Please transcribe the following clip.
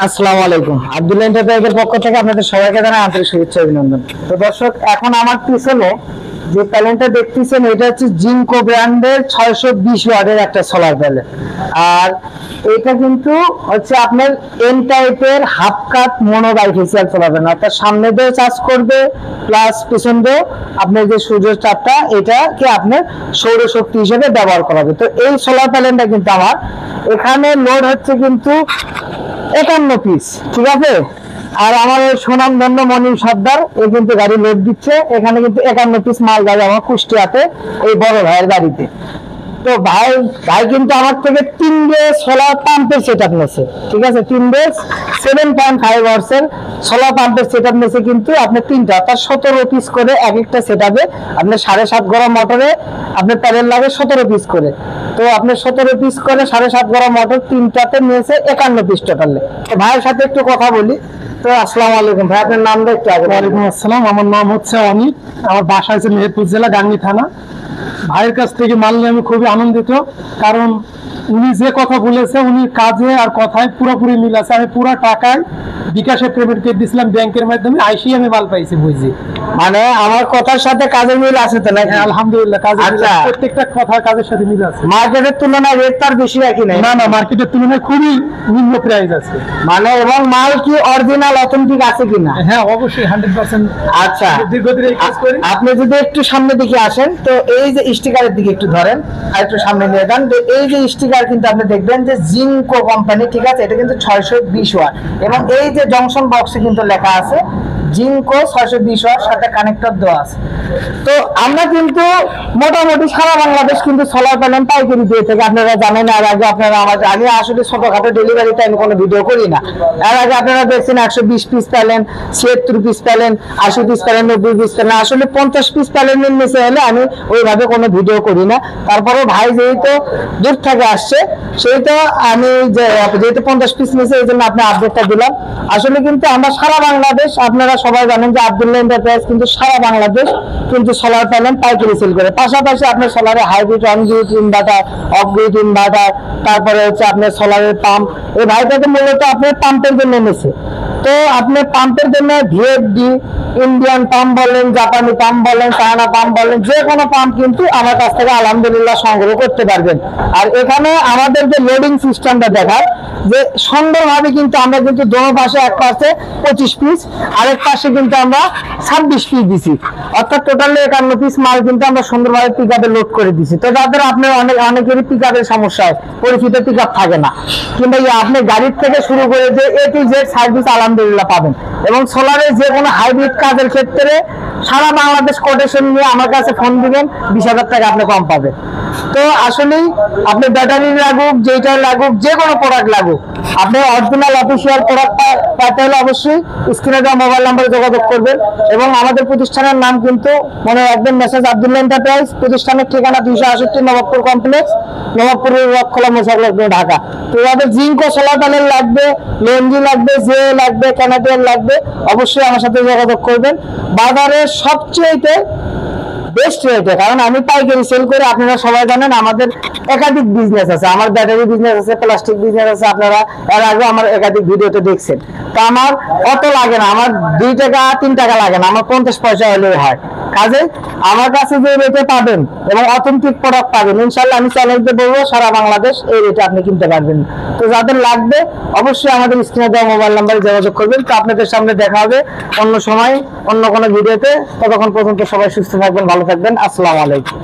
আসসালামু আলাইকুম। আব্দুল্লাহ এন্টারপ্রাইজের পক্ষ থেকে আপনাদের সবাইকে জানাই আন্তরিক শুভেচ্ছা অভিনন্দন। তো দর্শক, এখন আমার পিছনে যে প্যানেলটা দেখতেছেন এটা হচ্ছে জিঙ্কো ব্র্যান্ডের 620 ওয়াটের একটা সোলার প্যানেল। আর এটা কিন্তু হচ্ছে আপনার এন টাইপের হাফ কাট মোনো বাইফেসিয়াল সোলার প্যানেল, অর্থাৎ সামনে দিয়ে চার্জ করবে প্লাস পিছন দিয়ে আপনার যে সূর্যের চাপটা এটাকে আপনার সৌরশক্তি হিসেবে ব্যবহার করা হবে। তো এই সোলার প্যানেলটা কিন্তু আমার এখানে লোড হচ্ছে কিন্তু 51 পিস, ঠিক আছে। আর আমার সুনাম ধন্য মনির সর্দার এ কিন্তু গাড়ি লোড দিচ্ছে, এখানে কিন্তু 51 পিস মাল যাবে আমার কুষ্টিয়াতে এই বড় ভাইয়ের গাড়িতে। তো ভাই ভাই কিন্তু আমার থেকে 3 ডে সোলার পাম্পের সেটআপ নেছে, ঠিক আছে। 3 ডে 7.5 আওয়ার্সের সোলার পাম্পের সেটআপ নেছে কিন্তু আপনি তিনটা, অর্থাৎ 17 পিস করে এক একটা সেটআপে আপনার 7.5 গড়া মোটরে আপনার প্যানেল লাগে 17 পিস করে। তো আপনি 17 পিস করে 7.5 গড়া মোটর তিনটাতে নিয়েছে 51 পিস টোটালে। তো ভাইয়ের সাথে একটু কথা বলি। তো আসসালামু আলাইকুম ভাই, আপনার নামটা একটু আগে। ওয়ালাইকুম আসসালাম, আমার নাম হচ্ছে অনিক, আমার বাসা হচ্ছে মেহেরপুর জেলা গাংনী থানা। ভাইয়ের কাছ থেকে মাল নিয়ে আমি খুবই আনন্দিত, কারণ উনি যে কথা বলেছে উনি কাজে আর কথায় পুরোপুরি মিল আছে। আমি পুরো টাকায় বিকাশে পেমেন্ট করে দিয়েছিলাম ব্যাংকের মাধ্যমে, আইসি আমি মাল পাইছি বুঝছি। মানে আমার কথার সাথে কাজের মিল আছে তো নাকি? আলহামদুলিল্লাহ, কাজে আচ্ছা। প্রত্যেকটা কথা কাজের সাথে মিল আছে। মার্কেটের তুলনায় রেট তার বেশি রাখি নাই? না না, মার্কেটের তুলনায় খুবই নিম্ন প্রাইস আছে। মানে এবং মাল কি অরিজিনাল অথেন্টিক আছে কিনা? হ্যাঁ অবশ্যই 100%। আচ্ছা, দীর্ঘদিন কাজ করি। আপনি যদি একটু সামনের দিকে আসেন, তো এই যে স্টিকারের দিকে একটু ধরেন আর একটু সামনে নিয়ে যান, তো এই যে স্টিকার কিন্তু আপনি দেখবেন যে জিঙ্কো কোম্পানি, ঠিক আছে। এটা কিন্তু 620 ওয়াট এবং এই যে জংশন বক্সে কিন্তু লেখা আছে জিঙ্কো 620 ওয়াট, সাথে কানেক্টর দেওয়া আছে। তো আমরা কিন্তু মোটামুটি সারা বাংলাদেশ কিন্তু সোলার প্যানেল পাইকারি দিয়ে থেকে আপনারা জানেন। আর আগে আপনারা আমি আসলে ছোটখাটো ডেলিভারিতে আমি কোনো ভিডিও করি না। এর আগে আপনারা দেখছেন 120 piece panel, 76 piece panel, 80 piece panel, 90 piece panel, আসলে 50 পিস প্যানেলের নিচে হলে আমি ওইভাবে কোনো ভিডিও করি না। তারপরে ভাই যেহেতু দূর থেকে আসছে সেহেতু আমি যেহেতু 50 পিস নিচে এই জন্য আপনি আপডেটটা দিলাম। আসলে কিন্তু আমরা সারা বাংলাদেশ, আপনারা সবাই জানেন যে আব্দুল্লাহ এন্টারপ্রাইজ কিন্তু সারা বাংলাদেশ কিন্তু সোলার প্যানেল পাইকারি সেল করে। পাশাপাশি আপনার সোলারের hybrid, on grid inverter, off grid inverter, তারপরে হচ্ছে আপনার সোলারের পাম্প। এই ভাইটাকে মূলত আপনার পাম্পের জন্য এনেছে। তো আপনি পাম্পের জন্য ভিএফডি, ইন্ডিয়ান পাম্প বলেন, জাপানি পাম্প বলেন, চায়না পাম্প বলেন, যে কোনো পাম্প কিন্তু আমার কাছ থেকে আলহামদুলিল্লাহ সংগ্রহ করতে পারবেন। আর এখানে আমাদের যে লোডিং সিস্টেমটা দেখার যে সুন্দরভাবে কিন্তু আমরা কিন্তু দোনো পাশে, এক পাশে 25 পিস, আরেক পাশে কিন্তু আমরা 26 পিস দিছি, অর্থাৎ টোটালি 51 পিস মাল কিন্তু আমরা সুন্দরভাবে পিক আপে লোড করে দিছি। তো যাদের আপনার অনেকেরই পিক আপের সমস্যা হয়, পরিচিত পিক আপ থাকে না, কিংবা আপনি গাড়ির থেকে শুরু করে যে এ টু জেড সার্ভিস আলহামদুলিল্লাহ পাবেন। এবং সোলারের যে কোনো হাইব্রিড কাজের ক্ষেত্রে সারা বাংলাদেশ কোটেশন নিয়ে আমার কাছে ফোন দিবেন, 20,000 টাকা আপনি কম পাবেন। তো আসলেই আপনি ব্যাটারি লাগুক, যেটা লাগুক, যে কোনো প্রোডাক্ট লাগুক, আপনি অরিজিনাল অফিসিয়াল প্রোডাক্ট পাইতে হলে অবশ্যই স্ক্রিনে দেওয়া মোবাইল নাম্বারে যোগাযোগ করবেন। এবং আমাদের প্রতিষ্ঠানের নাম কিন্তু মনে রাখবেন, মেসেজ আব্দুল্লাহ এন্টারপ্রাইজ। প্রতিষ্ঠানের ঠিকানা 268 নবাবপুর কমপ্লেক্স, নবাবপুরের রথখোলা মোসাফরগঞ্জ, ঢাকা। তো যাদের জিঙ্কো সোলার প্যানেল লাগবে, লেনজি লাগবে, জে লাগবে, ক্যানাডিয়ান লাগবে, অবশ্যই আমার সাথে যোগাযোগ করবেন। বাজারের সবচেয়ে বেস্ট রেটে, কারণ আমি পাইকারি সেল করে, আপনারা সবাই জানেন আমাদের একাধিক বিজনেস আছে। আমার ব্যাটারি বিজনেস আছে, প্লাস্টিক বিজনেস আছে, আপনারা এর আগে আমার একাধিক ভিডিওতে দেখছেন। তো আমার অত লাগে না, আমার 2 টাকা 3 টাকা লাগে না, আমার 50 পয়সা হলেও হয়। কাজে আমার কাছে যে রেটে পাবেন এবং অথেন্টিক প্রোডাক্ট পাবেন, ইনশাল্লাহ আমি চ্যালেঞ্জে বলবো সারা বাংলাদেশ এই রেটে আপনি কিনতে পারবেন। তো যাদের লাগবে অবশ্যই আমাদের স্ক্রিনে দেওয়া মোবাইল নাম্বারে যোগাযোগ করবেন। তো আপনাদের সামনে দেখা হবে অন্য সময় অন্য কোনো ভিডিওতে। ততক্ষণ পর্যন্ত সবাই সুস্থ থাকবেন, ভালো থাকবেন। আসসালামু আলাইকুম।